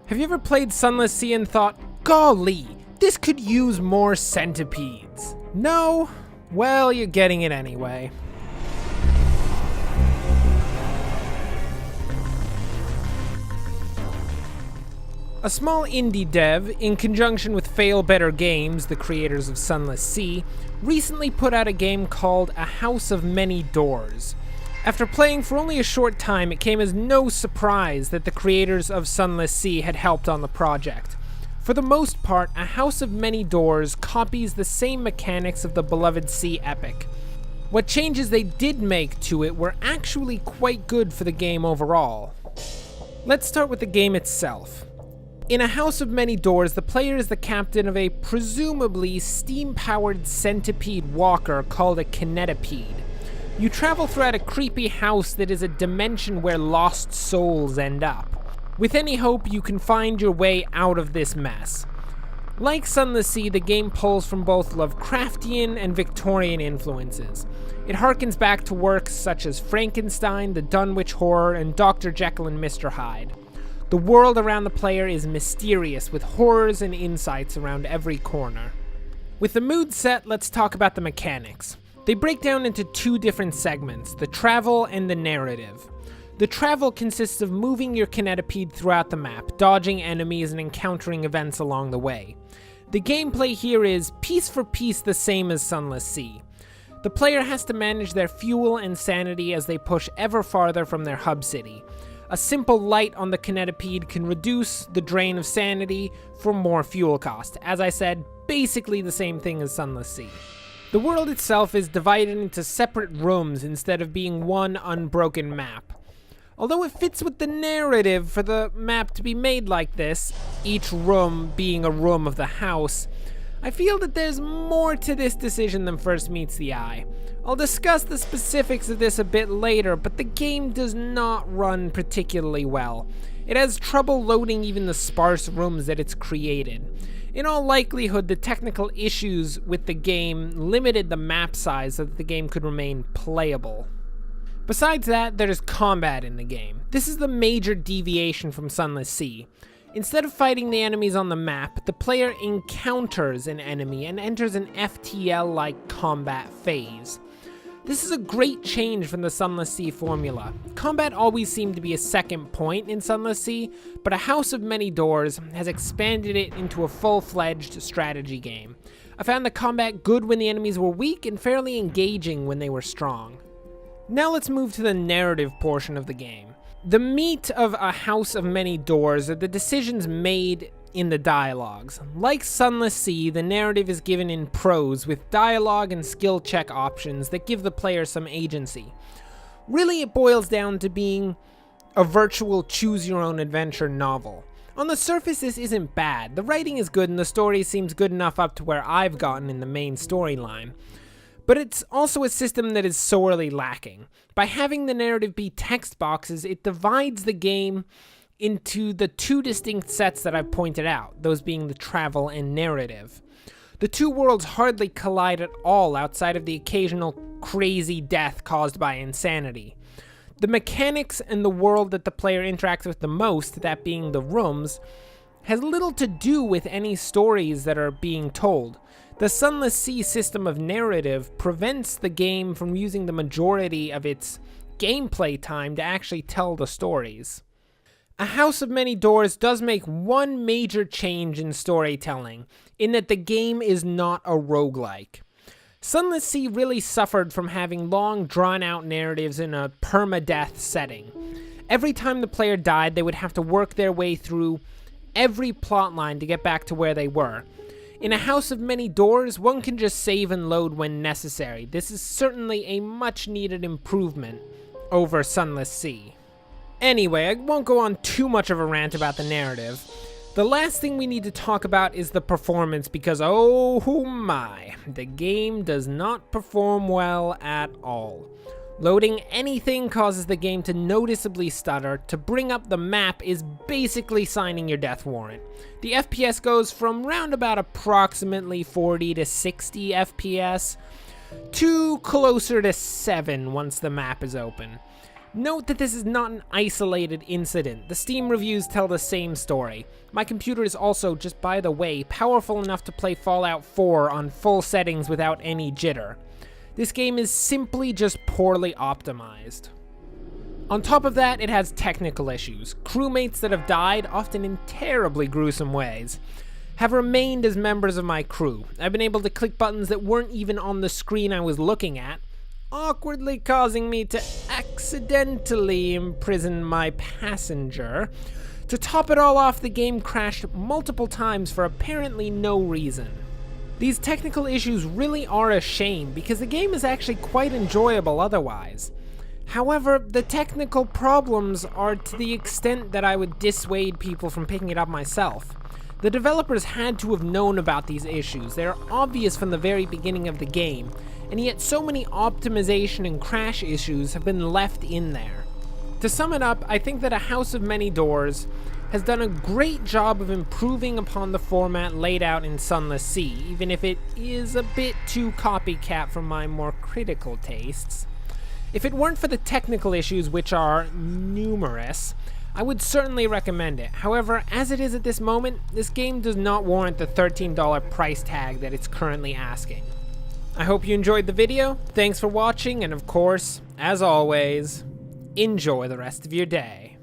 Have you ever played Sunless Sea and thought, golly, this could use more centipedes? No? Well, you're getting it anyway. A small indie dev, in conjunction with Fail Better Games, the creators of Sunless Sea, recently put out a game called A House of Many Doors. After playing for only a short time, it came as no surprise that the creators of Sunless Sea had helped on the project. For the most part, A House of Many Doors copies the same mechanics of the beloved Sea epic. What changes they did make to it were actually quite good for the game overall. Let's start with the game itself. In A House of Many Doors, the player is the captain of a presumably steam-powered centipede walker called a kinetipede. You travel throughout a creepy house that is a dimension where lost souls end up. With any hope, you can find your way out of this mess. Like Sunless Sea, the game pulls from both Lovecraftian and Victorian influences. It harkens back to works such as Frankenstein, the Dunwich Horror, and Dr. Jekyll and Mr. Hyde. The world around the player is mysterious, with horrors and insights around every corner. With the mood set, let's talk about the mechanics. They break down into two different segments, the travel and the narrative. The travel consists of moving your kinetipede throughout the map, dodging enemies and encountering events along the way. The gameplay here is piece for piece the same as Sunless Sea. The player has to manage their fuel and sanity as they push ever farther from their hub city. A simple light on the kinetipede can reduce the drain of sanity for more fuel cost. As I said, basically the same thing as Sunless Sea. The world itself is divided into separate rooms instead of being one unbroken map. Although it fits with the narrative for the map to be made like this, each room being a room of the house, I feel that there's more to this decision than first meets the eye. I'll discuss the specifics of this a bit later, but the game does not run particularly well. It has trouble loading even the sparse rooms that it's created. In all likelihood, the technical issues with the game limited the map size so that the game could remain playable. Besides that, there's combat in the game. This is the major deviation from Sunless Sea. Instead of fighting the enemies on the map, the player encounters an enemy and enters an FTL-like combat phase. This is a great change from the Sunless Sea formula. Combat always seemed to be a second point in Sunless Sea, but A House of Many Doors has expanded it into a full-fledged strategy game. I found the combat good when the enemies were weak and fairly engaging when they were strong. Now let's move to the narrative portion of the game. The meat of A House of Many Doors are the decisions made in the dialogues. Like Sunless Sea, the narrative is given in prose with dialogue and skill check options that give the player some agency. Really, it boils down to being a virtual choose-your-own-adventure novel. On the surface, this isn't bad. The writing is good and the story seems good enough up to where I've gotten in the main storyline. But it's also a system that is sorely lacking. By having the narrative be text boxes, it divides the game into the two distinct sets that I've pointed out, those being the travel and narrative. The two worlds hardly collide at all outside of the occasional crazy death caused by insanity. The mechanics and the world that the player interacts with the most, that being the rooms, has little to do with any stories that are being told. The Sunless Sea system of narrative prevents the game from using the majority of its gameplay time to actually tell the stories. A House of Many Doors does make one major change in storytelling, in that the game is not a roguelike. Sunless Sea really suffered from having long, drawn-out narratives in a permadeath setting. Every time the player died, they would have to work their way through every plotline to get back to where they were. In A House of Many Doors, one can just save and load when necessary. This is certainly a much-needed improvement over Sunless Sea. Anyway, I won't go on too much of a rant about the narrative. The last thing we need to talk about is the performance because, oh my, the game does not perform well at all. Loading anything causes the game to noticeably stutter. To bring up the map is basically signing your death warrant. The FPS goes from round about approximately 40 to 60 FPS to closer to 7 once the map is open. Note that this is not an isolated incident. The Steam reviews tell the same story. My computer is also, just by the way, powerful enough to play Fallout 4 on full settings without any jitter. This game is simply just poorly optimized. On top of that, it has technical issues. Crewmates that have died, often in terribly gruesome ways, have remained as members of my crew. I've been able to click buttons that weren't even on the screen I was looking at, awkwardly causing me to accidentally imprison my passenger. To top it all off, the game crashed multiple times for apparently no reason. These technical issues really are a shame because the game is actually quite enjoyable otherwise. However, the technical problems are to the extent that I would dissuade people from picking it up myself. The developers had to have known about these issues. They are obvious from the very beginning of the game, and yet so many optimization and crash issues have been left in there. To sum it up, I think that A House of Many Doors has done a great job of improving upon the format laid out in Sunless Sea, even if it is a bit too copycat for my more critical tastes. If it weren't for the technical issues, which are numerous, I would certainly recommend it. However, as it is at this moment, this game does not warrant the $13 price tag that it's currently asking. I hope you enjoyed the video, thanks for watching, and of course, as always, enjoy the rest of your day.